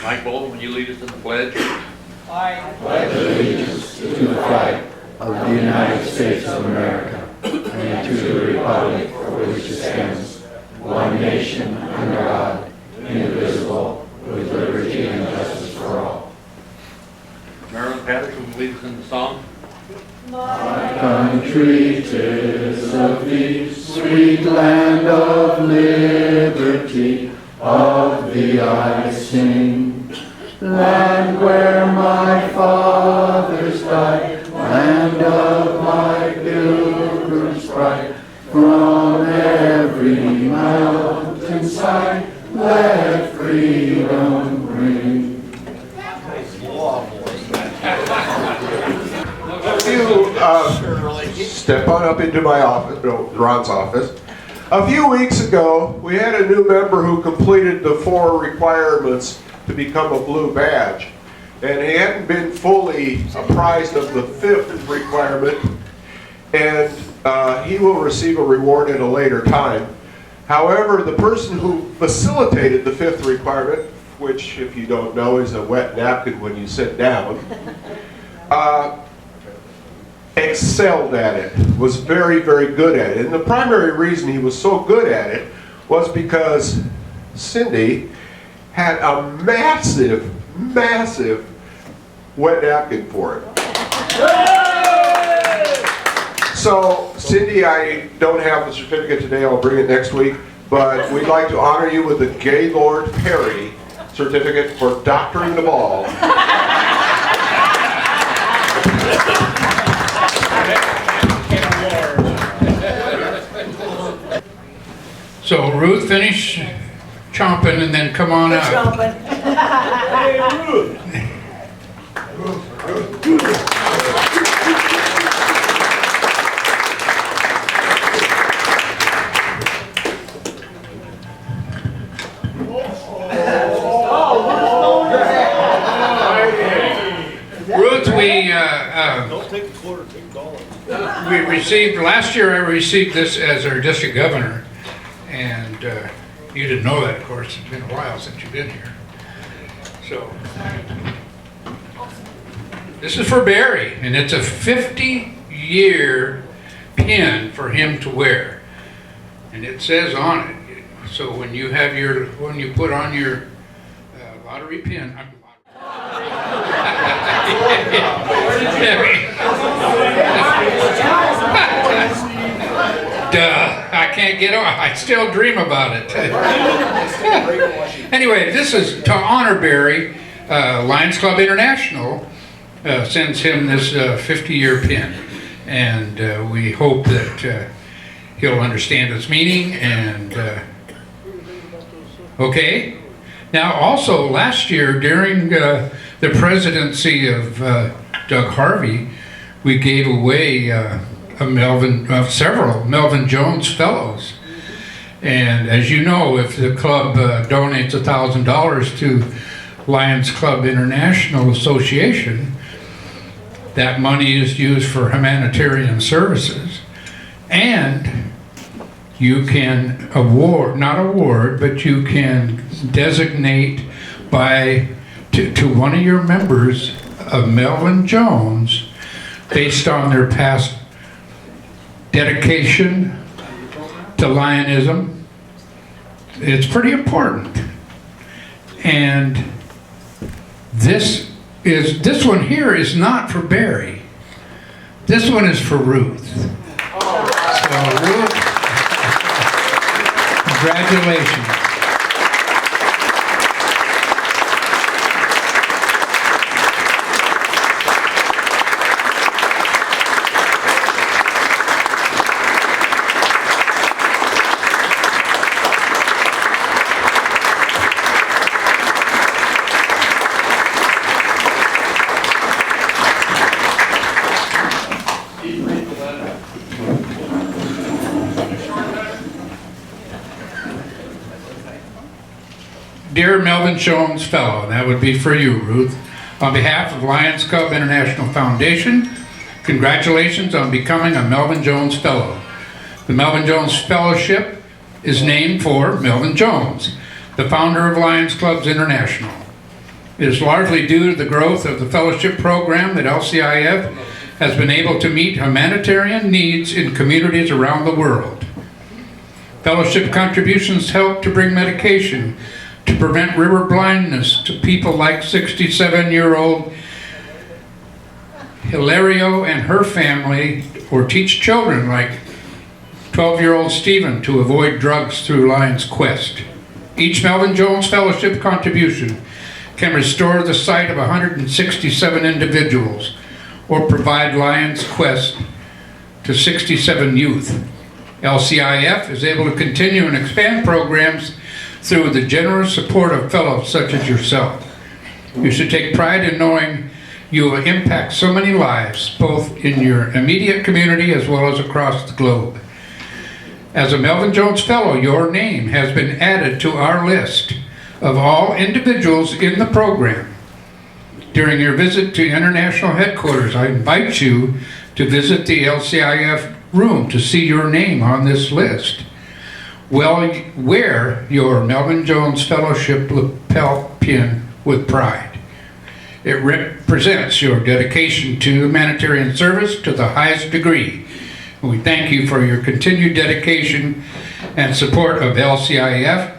Mike Bolton, will you lead us in the pledge? I pledge allegiance to the flag of the United States of America and to the republic for which it stands, one nation under God, indivisible, with liberty and justice for all. Marilyn Patterson will lead us in the song. My country, 'tis of thee, sweet land of liberty, of thee I sing. Land where my fathers died, land of my pilgrim's pride, from every mountainside, let freedom ring. Step on up into my office, Ron's office. A few weeks ago, we had a new member who completed the 4 requirements to become a blue badge. And he hadn't been fully apprised of the 5th requirement, and he will receive a reward at a later time. However, the person who facilitated the 5th requirement, which, if you don't know, is a wet napkin when you sit down, excelled at it, was very, very good at it. And the primary reason he was so good at it was because Cindy had a massive, massive wet napkin for it. So, Cindy, I don't have the certificate today, I'll bring it next week, but we'd like to honor you with the Gaylord Perry certificate for doctoring the ball. So Ruth, finish chomping and then come on out. Ruth, we received, last year I received this as our district governor. And you didn't know that, of course. It's been a while since you've been here. So, this is for Barry, and it's a 50-year pin for him to wear. And it says on it, so when you have your, when you put on your lottery pin, Duh, I can't get off. I still dream about it. Anyway, this is to honor Barry. Lions Club International sends him this 50-year pin. And we hope that he'll understand its meaning. And okay. Now, also, last year, during the presidency of Doug Harvey, we gave away several Melvin Jones Fellows. And as you know, if the club donates $1,000 to Lions Club International Association, that money is used for humanitarian services. And you can but you can designate to one of your members of Melvin Jones based on their past dedication to Lionism. It's pretty important. And this one here is not for Barry. This one is for Ruth. So Ruth, congratulations. Dear Melvin Jones Fellow, that would be for you, Ruth. On behalf of Lions Club International Foundation, congratulations on becoming a Melvin Jones Fellow. The Melvin Jones Fellowship is named for Melvin Jones, the founder of Lions Clubs International. It is largely due to the growth of the fellowship program that LCIF has been able to meet humanitarian needs in communities around the world. Fellowship contributions help to bring medication to prevent river blindness to people like 67-year-old Hilario and her family, or teach children like 12-year-old Stephen to avoid drugs through Lions Quest. Each Melvin Jones Fellowship contribution can restore the sight of 167 individuals or provide Lions Quest to 67 youth. LCIF is able to continue and expand programs through the generous support of fellows such as yourself. You should take pride in knowing you will impact so many lives, both in your immediate community as well as across the globe. As a Melvin Jones Fellow, your name has been added to our list of all individuals in the program. During your visit to international headquarters, I invite you to visit the LCIF room to see your name on this list. Well, wear your Melvin Jones Fellowship lapel pin with pride. It represents your dedication to humanitarian service to the highest degree. We thank you for your continued dedication and support of LCIF.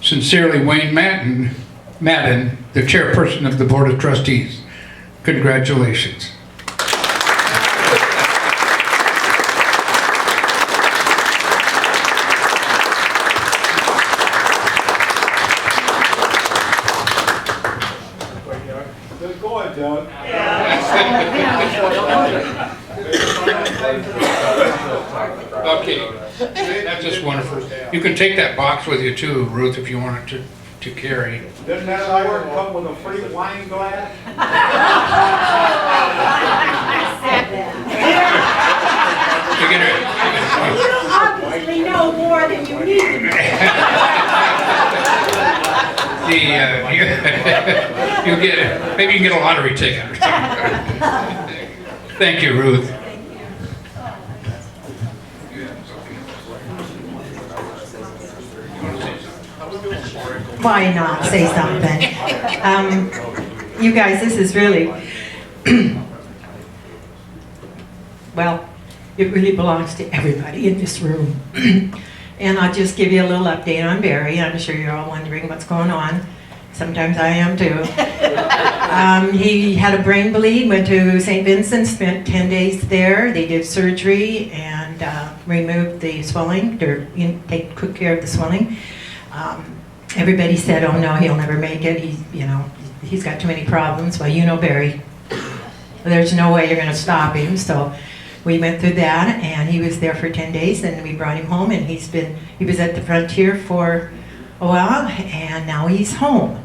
Sincerely, Wayne Madden, the chairperson of the Board of Trustees. Congratulations. Go ahead, Doug. Okay, that's just wonderful. You can take that box with you too, Ruth, if you wanted to carry. Doesn't that award come with a free wine glass? You obviously know more than you need to know. you get it. Maybe you can get a lottery ticket or something. Thank you, Ruth. Why not say something? You guys, this is really, well, it really belongs to everybody in this room. And I'll just give you a little update on Barry. I'm sure you're all wondering what's going on. Sometimes I am too. He had a brain bleed, went to St. Vincent, spent 10 days there. They did surgery and removed the swelling, or took care of the swelling. Everybody said, "Oh no, he'll never make it. He's got too many problems." Well, you know Barry. There's no way you're going to stop him. So we went through that, and he was there for 10 days, and we brought him home, and he was at the frontier for a while, and now he's home.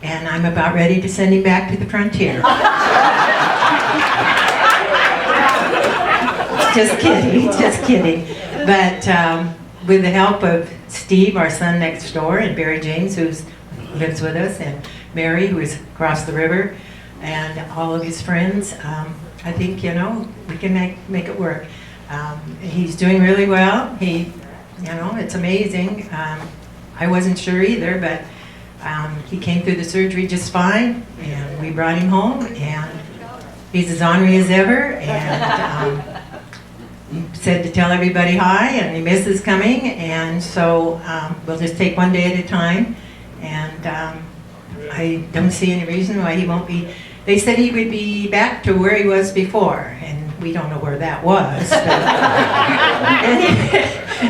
And I'm about ready to send him back to the frontier. Just kidding. But with the help of Steve, our son next door, and Barry James, who lives with us, and Mary, who is across the river, and all of his friends, I think, we can make it work. He's doing really well. It's amazing. I wasn't sure either, but he came through the surgery just fine, and we brought him home, and he's as ornery as ever, and said to tell everybody hi, and he misses coming, and so we'll just take one day at a time, and I don't see any reason why he won't be. They said he would be back to where he was before, and we don't know where that was.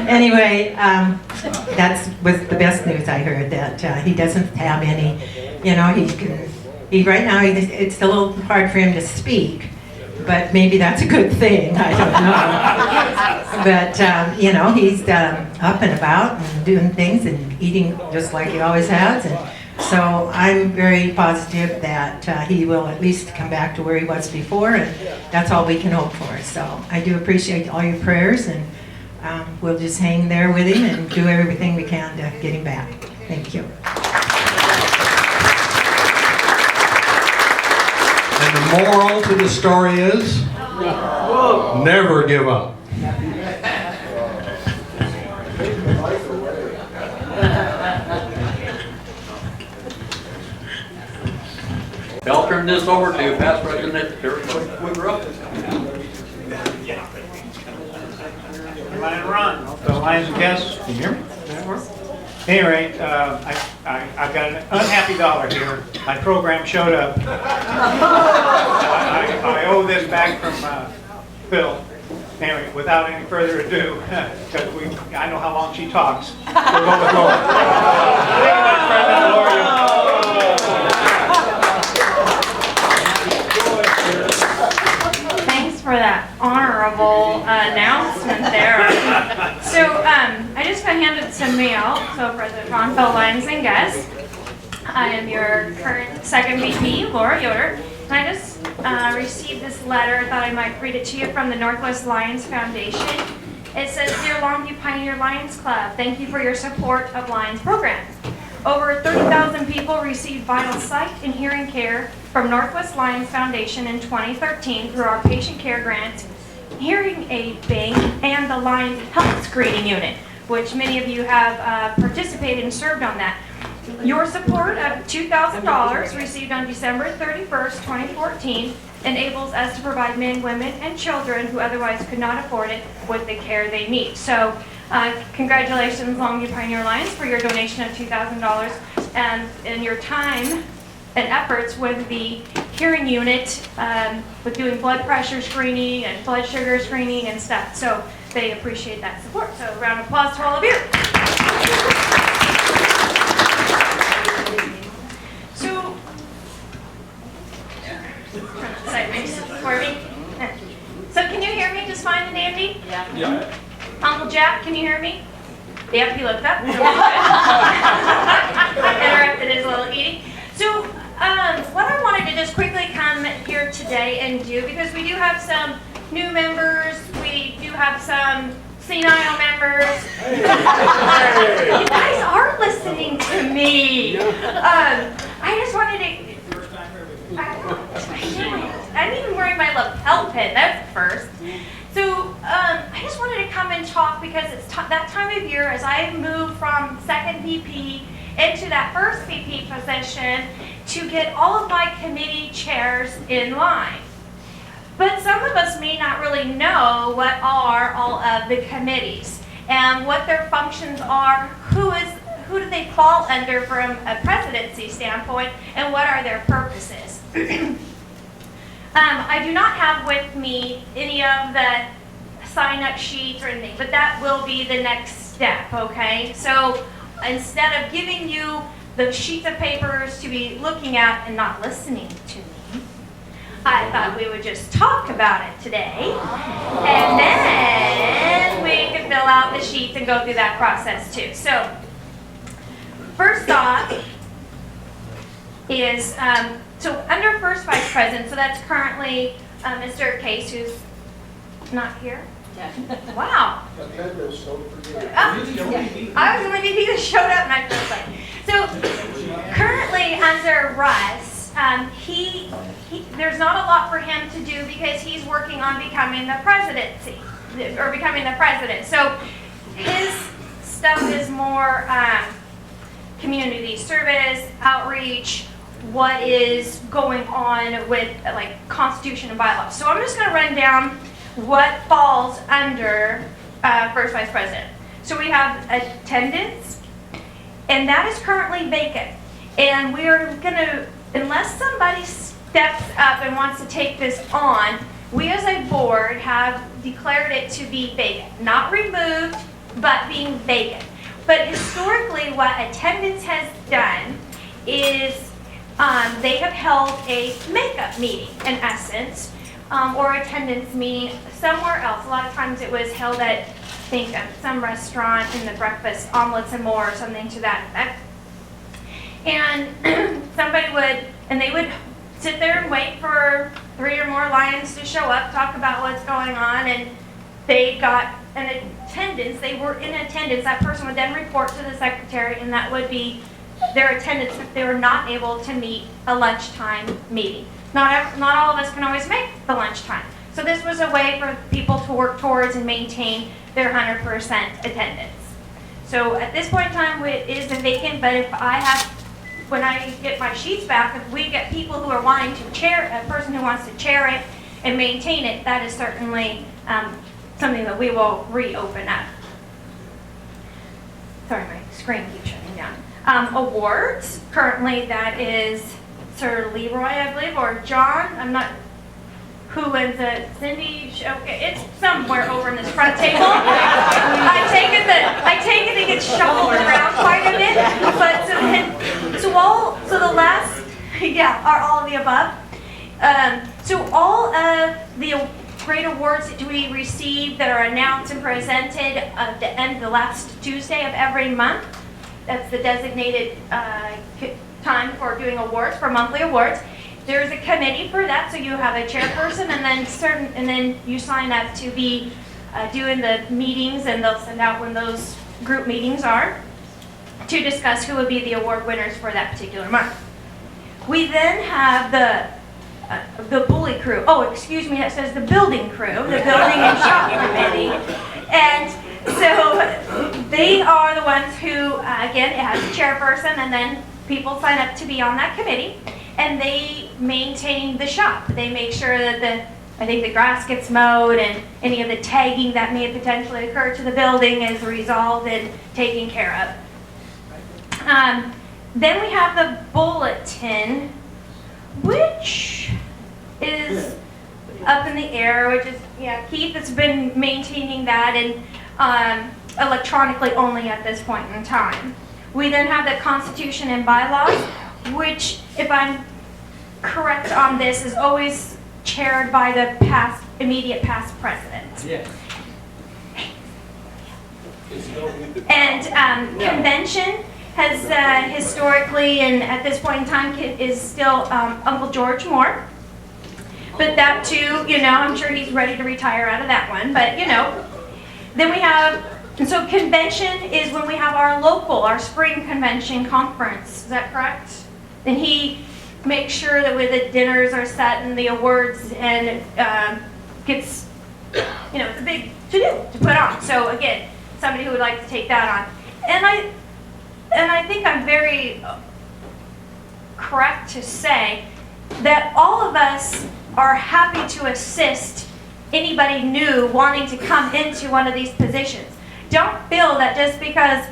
Anyway, that was the best news I heard, that he doesn't have any, right now it's a little hard for him to speak, but maybe that's a good thing, I don't know. But, he's up and about and doing things and eating just like he always has. And so I'm very positive that he will at least come back to where he was before, and that's all we can hope for. So I do appreciate all your prayers, and we'll just hang there with him and do everything we can to get him back. Thank you. And the moral to the story is, never give up. I'll turn this over to past president Terry Woodruff. Ryan Ron, the Lions and guests. Can you hear me? Anyway, I've got an unhappy dollar here. My program showed up. I owe this back from Phil. Anyway, without any further ado, because I know how long she talks, we'll go with Laura. Thank you, Vice President Laura Yoder. Thanks for that honorable announcement there. So I just got handed some mail. So President Ron, fellow Lions and guests, I am your current second VP, Laura Yoder. And I just received this letter. I thought I might read it to you from the Northwest Lions Foundation. It says, Dear Longview Pioneer Lions Club, thank you for your support of Lions programs. Over 30,000 people received vital sight and hearing care from Northwest Lions Foundation in 2013 through our patient care grant, hearing aid bank, and the Lions Health Screening Unit, which many of you have participated and served on that. Your support of $2,000 received on December 31st, 2014 enables us to provide men, women, and children who otherwise could not afford it with the care they need. So congratulations, Longview Pioneer Lions, for your donation of $2,000 and your time and efforts with the hearing unit, with doing blood pressure screening and blood sugar screening and stuff. So they appreciate that support. So a round of applause to all of you. So, sideways for me. So can you hear me just fine and dandy? Yeah. Uncle Jack, can you hear me? Yep, he looked up. Interrupted his little eating. So what I wanted to just quickly come here today and do, because we do have some new members, we do have some senile members. You guys are listening to me. I just wanted to. I didn't even wear my lapel pin. That's the first. So I just wanted to come and talk because it's that time of year as I move from second VP into that first VP position to get all of my committee chairs in line. But some of us may not really know what are all of the committees and what their functions are, who do they fall under from a presidency standpoint, and what are their purposes. I do not have with me any of the sign-up sheets or anything, but that will be the next step, okay? So instead of giving you the sheets of papers to be looking at and not listening to me, I thought we would just talk about it today, and then we could fill out the sheets and go through that process too. So first off is, so under First Vice President, so that's currently Mr. Case, who's not here. Wow. I was the only VP that showed up, and I feel like. So currently under Russ, there's not a lot for him to do because he's working on becoming the presidency, or becoming the president. So his stuff is more community service, outreach, what is going on with like Constitution and bylaws. So I'm just going to run down what falls under First Vice President. So we have attendance, and that is currently vacant. And we are going to, unless somebody steps up and wants to take this on, we as a board have declared it to be vacant. Not removed, but being vacant. But historically, what attendance has done is they have held a makeup meeting, in essence, or attendance meeting somewhere else. A lot of times it was held at, I think, some restaurant in the breakfast, omelets and more, or something to that effect. And they would sit there and wait for 3 or more Lions to show up, talk about what's going on, and they got an attendance. They were in attendance. That person would then report to the secretary, and that would be their attendance if they were not able to meet a lunchtime meeting. Not all of us can always make the lunchtime. So this was a way for people to work towards and maintain their 100% attendance. So at this point in time, it is vacant, but if I have when I get my sheets back, if we get people who are wanting to chair, a person who wants to chair it and maintain it, that is certainly something that we will reopen up. Sorry, my screen keeps shutting down. Awards, currently that is Sir Leroy, I believe, or John, I'm not, who wins it? Cindy, okay, it's somewhere over in this front table. I take it gets shuffled around quite a bit, but so the last, yeah, are all of the above. So all of the great awards that we receive that are announced and presented at the end of the last Tuesday of every month. That's the designated time for doing awards, for monthly awards. There's a committee for that, so you have a chairperson, and then you sign up to be doing the meetings, and they'll send out when those group meetings are to discuss who would be the award winners for that particular month. We then have the bully crew. Oh, excuse me, that says the building crew, the building and shop committee. And so they are the ones who, again, it has a chairperson, and then people sign up to be on that committee, and they maintain the shop. They make sure that I think the grass gets mowed, and any of the tagging that may potentially occur to the building is resolved and taken care of. Then we have the bulletin, which is up in the air, which is, yeah, Keith has been maintaining that, and electronically only at this point in time. We then have the Constitution and bylaws, which, if I'm correct on this, is always chaired by the immediate past president. Yes. And convention has historically, and at this point in time, is still Uncle George Moore. But that too, you know, I'm sure he's ready to retire out of that one. But, you know, then we have, and so convention is when we have our spring convention conference. Is that correct? And he makes sure that the dinners are set and the awards, and gets, you know, it's a big to-do to put on. So again, somebody who would like to take that on. And I think I'm very correct to say that all of us are happy to assist anybody new wanting to come into one of these positions. Don't feel that just because,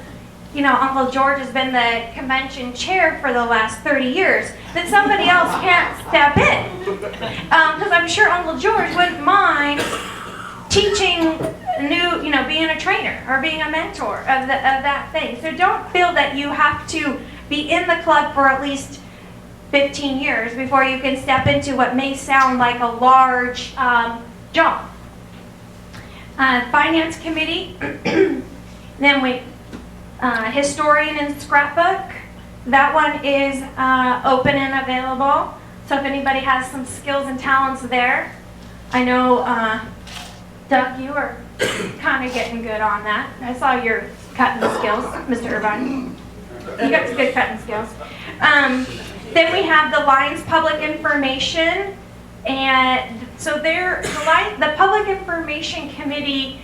you know, Uncle George has been the convention chair for the last 30 years, that somebody else can't step in. Because I'm sure Uncle George wouldn't mind teaching new, you know, being a trainer or being a mentor of that thing. So don't feel that you have to be in the club for at least 15 years before you can step into what may sound like a large job. Finance committee, then we, historian and scrapbook. That one is open and available. So if anybody has some skills and talents there, I know Doug, you are kind of getting good on that. I saw your cutting skills, Mr. Irvine. You got some good cutting skills. Then we have the Lions Public Information, and so the Public Information Committee,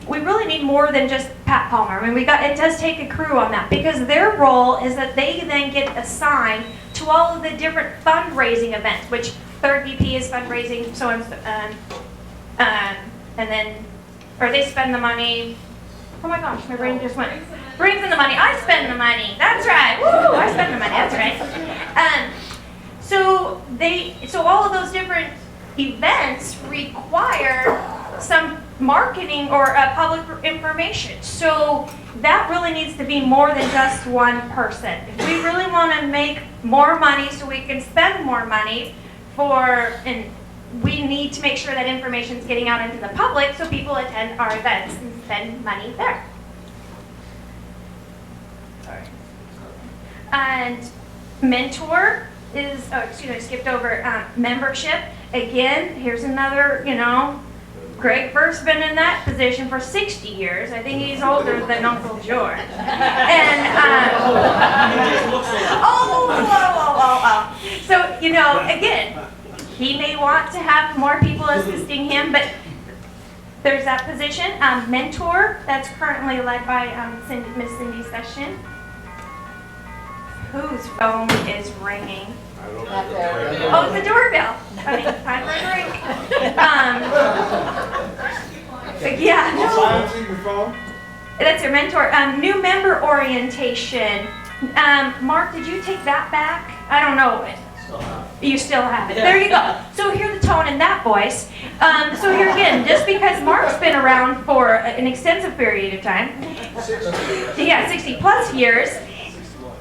we really need more than just Pat Palmer. I mean, it does take a crew on that, because their role is that they then get assigned to all of the different fundraising events, which third VP is fundraising, so and then, or they spend the money. Oh my gosh, my brain just went. Brings in the money. I spend the money. That's right. Woo! I spend the money. That's right. So all of those different events require some marketing or public information. So that really needs to be more than just one person. If we really want to make more money so we can spend more money and we need to make sure that information is getting out into the public so people attend our events and spend money there. Sorry. And mentor is, I skipped over membership. Again, here's another, Greg first been in that position for 60 years. I think he's older than Uncle George. And, So, again, he may want to have more people assisting him, but there's that position. Mentor, that's currently led by Miss Cindy Session. Whose phone is ringing? Oh, it's the doorbell. Honey, time for a drink. Yeah, no. Silencing your phone? That's your mentor. New member orientation. Mark, did you take that back? I don't know. You still have it. There you go. So hear the tone in that voice. So here again, just because Mark's been around for an extensive period of time, 60 plus years,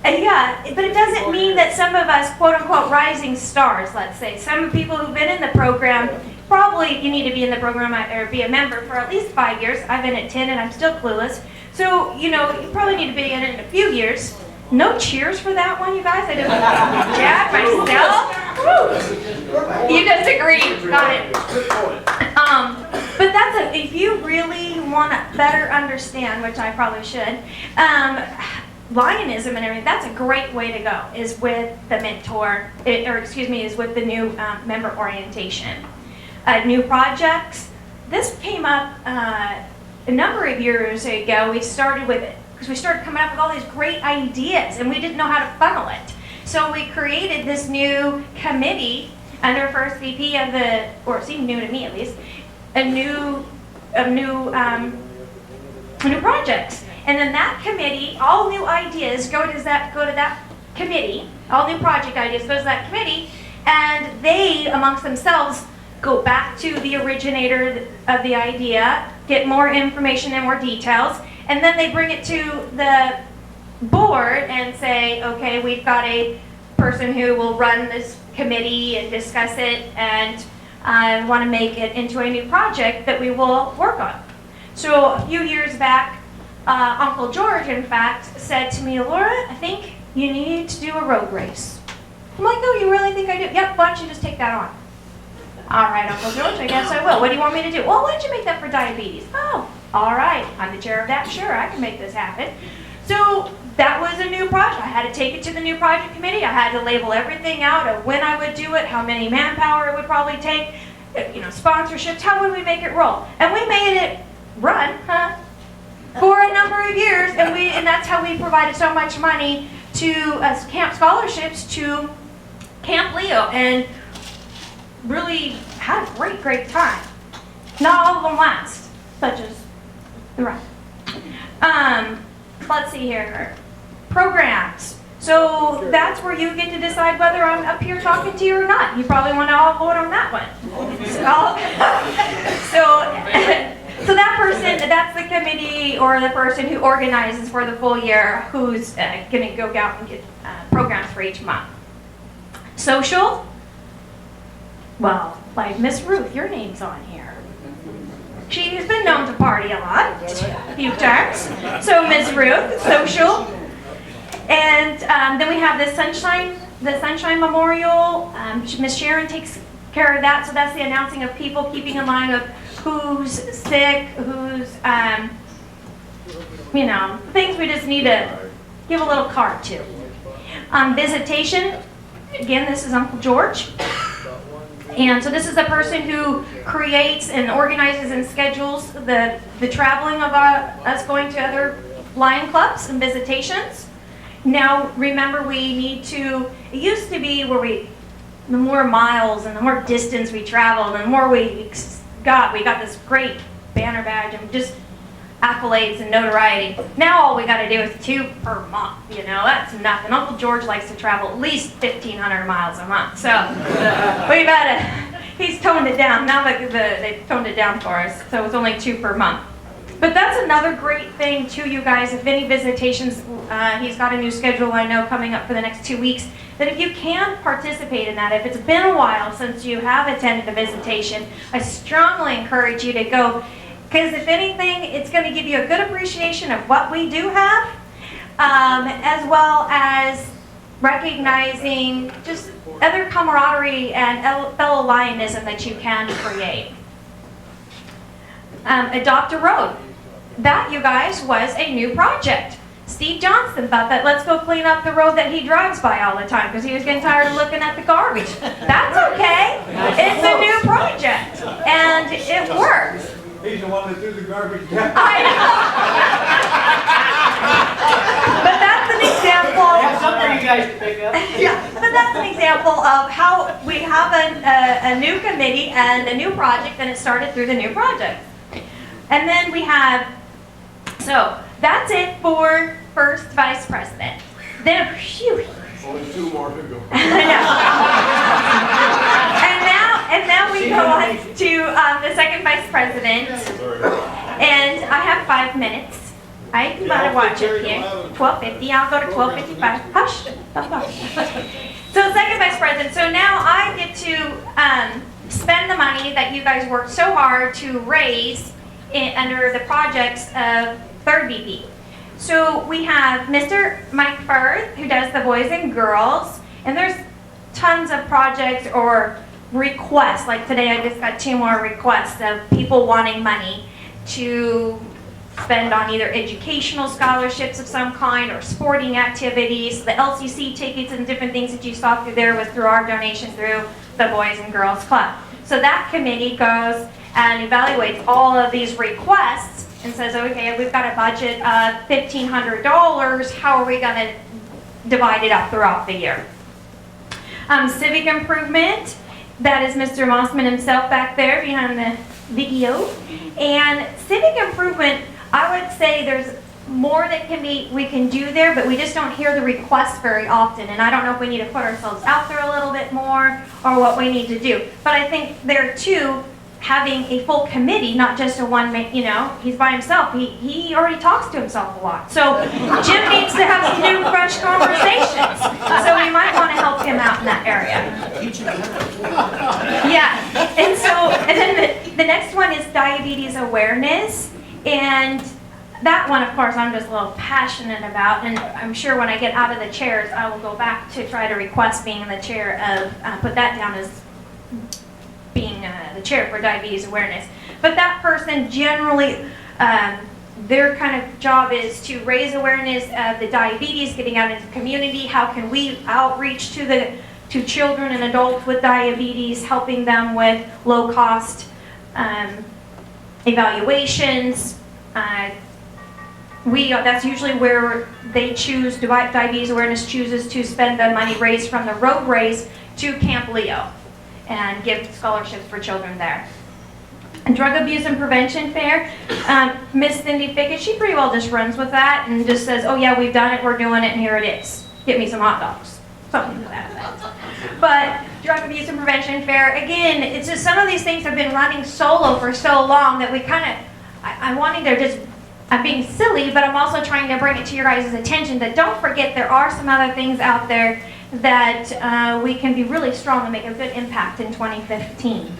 yeah, but it doesn't mean that some of us, quote unquote, rising stars, let's say, some people who've been in the program, probably you need to be in the program or be a member for at least 5 years. I've been at 10 and I'm still clueless. So, you probably need to be in it in a few years. No cheers for that one, you guys. I just jab myself. Woo. You just agreed. Got it. But if you really want to better understand, which I probably should, Lionism and everything, that's a great way to go, is with the mentor, is with the new member orientation. New projects. This came up a number of years ago. We started with it because we started coming up with all these great ideas and we didn't know how to funnel it. So we created this new committee under first VP of or it seemed new to me at least, new projects. And then that committee, all new ideas go to that committee, all new project ideas go to that committee, and they, amongst themselves, go back to the originator of the idea, get more information and more details, and then they bring it to the board and say, okay, we've got a person who will run this committee and discuss it, and I want to make it into a new project that we will work on. So a few years back, Uncle George, in fact, said to me, Laura, I think you need to do a road race. I'm like, oh, you really think I do? Yep, why don't you just take that on? All right, Uncle George, I guess I will. What do you want me to do? Well, why don't you make that for diabetes? Oh, all right, I'm the chair of that. Sure, I can make this happen. So that was a new project. I had to take it to the new project committee. I had to label everything out of when I would do it, how many manpower it would probably take, sponsorships, how would we make it roll? And we made it run, for a number of years, and that's how we provided so much money to camp scholarships to Camp Leo, and really had a great time. Not all of them last, such as the rest. Let's see here. Programs. So that's where you get to decide whether I'm up here talking to you or not. You probably want to all vote on that one. So that person, that's the committee or the person who organizes for the full year, who's going to go out and get programs for each month. Social. Well, like Miss Ruth, your name's on here. She's been known to party a lot, a few times. So Miss Ruth, social. And then we have the Sunshine Memorial. Miss Sharon takes care of that. So that's the announcing of people, keeping in mind of who's sick, who's, things we just need to give a little card to. Visitation. Again, this is Uncle George. And so this is the person who creates and organizes and schedules the traveling of us going to other lion clubs and visitations. Now, remember, it used to be where the more miles and the more distance we traveled, the more we got this great banner badge and just accolades and notoriety. Now all we got to do is 2 per month. That's nothing. Uncle George likes to travel at least 1,500 miles a month. So he's toned it down. Now they've toned it down for us. So it's only 2 per month. But that's another great thing too, you guys. If any visitations, he's got a new schedule I know coming up for the next 2 weeks, that if you can participate in that, if it's been a while since you have attended a visitation, I strongly encourage you to go. Because if anything, it's going to give you a good appreciation of what we do have, as well as recognizing just other camaraderie and fellow lionism that you can create. Adopt a road. That, you guys, was a new project. Steve Johnson thought that let's go clean up the road that he drives by all the time because he was getting tired of looking at the garbage. That's okay. It's a new project, and it works. He's the one that threw the garbage down. I know. But that's an example. guys can pick up. Yeah, but that's an example of how we have a new committee and a new project, and it started through the new project. And then we have, so that's it for first vice president. Then, phew. Only 2 more to go. I know. And now we go on to the second vice president. And I have 5 minutes. I gotta watch it here. 12:50. I'll go to 12:55. Hush. So second vice president. So now I get to spend the money that you guys worked so hard to raise under the projects of third VP. So we have Mr. Mike Firth, who does the boys and girls, and there's tons of projects or requests. Like today I just got 2 more requests of people wanting money to spend on either educational scholarships of some kind or sporting activities. The LCC tickets and different things that you saw through there was through our donation through the Boys and Girls Club. So that committee goes and evaluates all of these requests and says, okay, we've got a budget of $1,500. How are we going to divide it up throughout the year? Civic improvement, that is Mr. Mossman himself back there behind the video. And civic improvement, I would say there's more that we can do there, but we just don't hear the requests very often. And I don't know if we need to put ourselves out there a little bit more or what we need to do. But I think there too, having a full committee, not just a one man, he's by himself. He already talks to himself a lot. So Jim needs to have some new, fresh conversations. So we might want to help him out in that area. Yeah, and then the next one is diabetes awareness. And that one, of course, I'm just a little passionate about. And I'm sure when I get out of the chairs, I will go back to try to request being in the chair of, put that down as being the chair for diabetes awareness. But that person generally, their kind of job is to raise awareness of the diabetes, getting out into the community. How can we outreach to children and adults with diabetes, helping them with low cost evaluations. That's usually where they choose, Diabetes Awareness chooses to spend the money raised from the road race to Camp Leo and give scholarships for children there. And Drug Abuse and Prevention Fair, Miss Cindy Fickett, she pretty well just runs with that and just says, oh yeah, we've done it, we're doing it, and here it is. Get me some hot dogs. Something to that effect. But Drug Abuse and Prevention Fair, again, it's just some of these things have been running solo for so long that we kind of, I'm wanting to just, I'm being silly, but I'm also trying to bring it to your guys' attention that don't forget there are some other things out there that we can be really strong and make a good impact in 2015.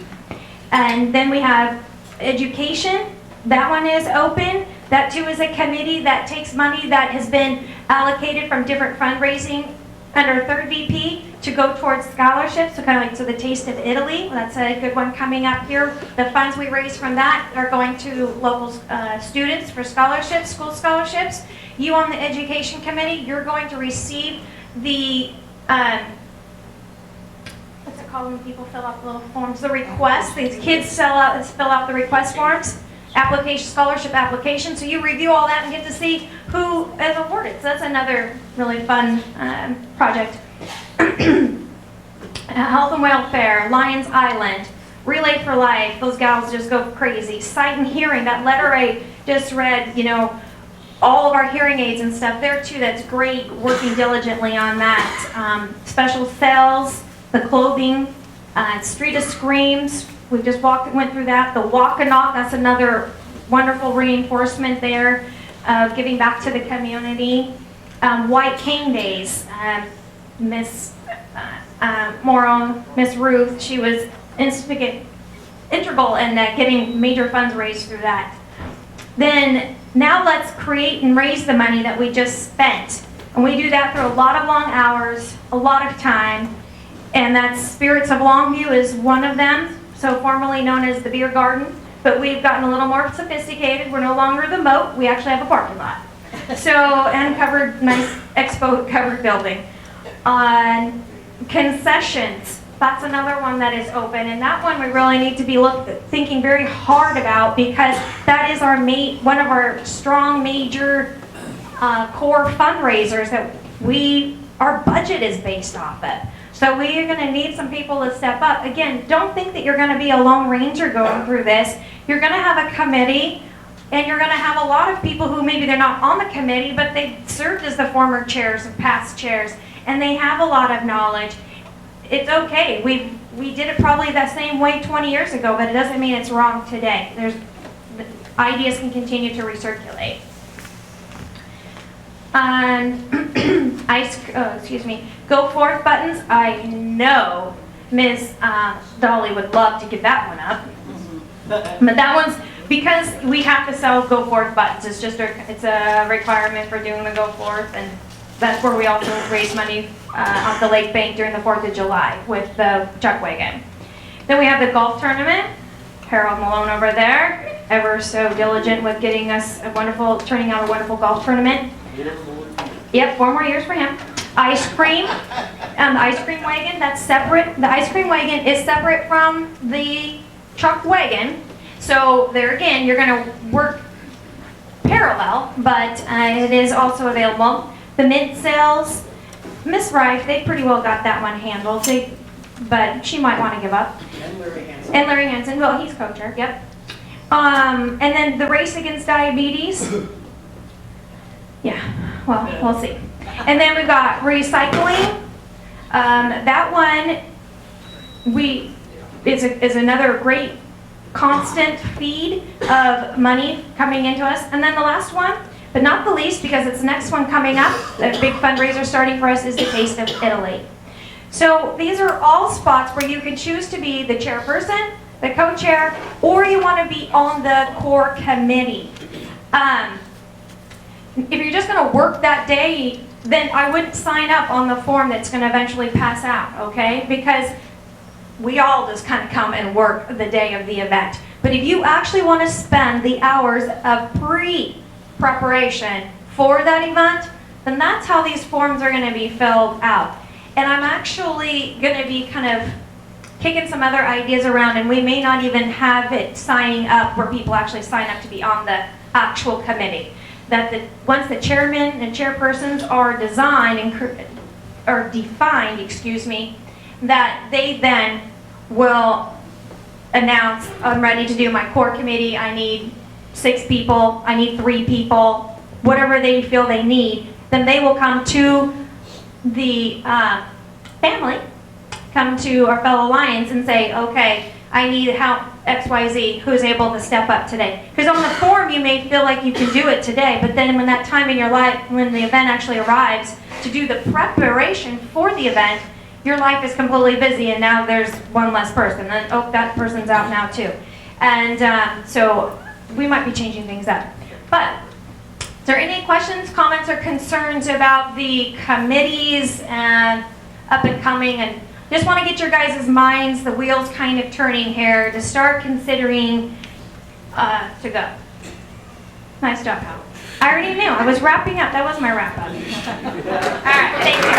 And then we have education. That one is open. That too is a committee that takes money that has been allocated from different fundraising under third VP to go towards scholarships, so kind of like to the Taste of Italy. That's a good one coming up here. The funds we raise from that are going to local students for scholarships, school scholarships. You on the education committee, you're going to receive the, what's it called when people fill out the little forms? The request. These kids fill out the request forms. Scholarship application. So you review all that and get to see who is awarded. So that's another really fun project. Health and welfare, Lions Island, Relay for Life. Those gals just go crazy. Sight and hearing. That letter I just read. All of our hearing aids and stuff there too. That's great. Working diligently on that. Special cells, the clothing, Street of Screams. We just went through that. The walk and knock, that's another wonderful reinforcement there of giving back to the community. White Cane Days, Miss Morrill, Miss Ruth, she was integral in getting major funds raised through that. Then now let's create and raise the money that we just spent. And we do that through a lot of long hours, a lot of time, and that's Spirits of Longview is one of them. So formerly known as the Beer Garden, but we've gotten a little more sophisticated. We're no longer the moat. We actually have a parking lot. So, and nice expo covered building. Concessions, that's another one that is open, and that one we really need to be thinking very hard about because that is one of our strong major core fundraisers that we our budget is based off of. So we are gonna need some people to step up. Again, don't think that you're gonna be a lone ranger going through this. You're gonna have a committee, and you're gonna have a lot of people who maybe they're not on the committee, but they served as the former chairs and past chairs, and they have a lot of knowledge. It's okay. We did it probably that same way 20 years ago, but it doesn't mean it's wrong today. Ideas can continue to recirculate. And go forth buttons. I know Ms. Dolly would love to give that one up, but that one's because we have to sell go forth buttons. It's a requirement for doing the go forth, and that's where we also raise money on the lake bank during the 4th of July with the chuck wagon. Then we have the golf tournament. Harold Malone over there, ever so diligent with getting us turning out a wonderful golf tournament. Yep, 4 more years for him. Ice cream, the ice cream wagon, that's separate. The ice cream wagon is separate from the truck wagon. So there again, you're gonna work parallel, but it is also available. The mint sales, Miss Rife, they pretty well got that one handled, but she might want to give up. And Larry Hansen, well, he's co-chair, yep. And then the race against diabetes. Yeah, well, we'll see. And then we've got recycling. That one, is another great constant feed of money coming into us. And then the last one, but not the least, because it's the next one coming up, a big fundraiser starting for us, is the Taste of Italy. So these are all spots where you can choose to be the chairperson, the co-chair, or you want to be on the core committee. If you're just going to work that day, then I wouldn't sign up on the form that's going to eventually pass out, okay? Because we all just kind of come and work the day of the event. But if you actually want to spend the hours of pre-preparation for that event, then that's how these forms are going to be filled out. And I'm actually going to be kind of kicking some other ideas around, and we may not even have it signing up where people actually sign up to be on the actual committee. That once the chairman and chairpersons are defined, that they then will announce, I'm ready to do my core committee, I need 6 people, I need 3 people, whatever they feel they need, then they will come to the family, come to our fellow Lions and say, okay, I need help XYZ, who's able to step up today. Because on the form you may feel like you can do it today, but then when that time in your life, when the event actually arrives to do the preparation for the event, your life is completely busy and now there's one less person. And oh, that person's out now too. And so we might be changing things up. But is there any questions, comments, or concerns about the committees and up and coming? And just want to get your guys' minds, the wheels kind of turning here to start considering to go. Nice job, Hal. I already knew. I was wrapping up. That was my wrap up. All right, thank you.